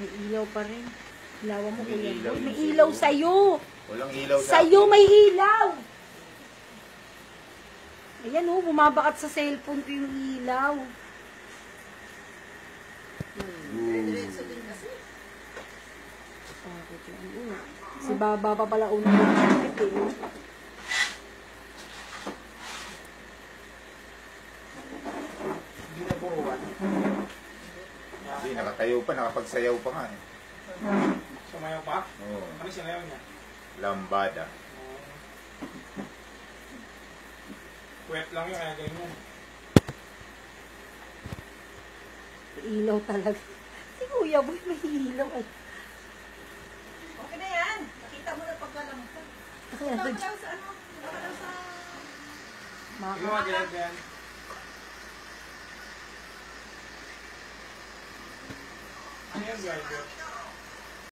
May ilaw pa rin. Ilawan mo, May kuya. ilaw May yung ilaw siguro. sa'yo. Walang ilaw sa Sa'yo akin. may ilaw. Ayan oh, bumabakat sa cellphone ko yung ilaw. Si Baba pa pala unang lumapit eh. Hindi na buruan. Hindi, nakatayo pa, nakapagsayaw pa nga eh. Sumayaw pa? Oo. Ano sinayaw niya? Lambada. Puwet lang yun, kaya ganyan. Ilaw talaga. Si Kuya Boy may ilaw ay. Okay na yan. Nakita mo na pagkalam ka. Wala ka lang sa ano. Wala ka lang sa... Ikaw nga dyan, dyan. Ano yung driver?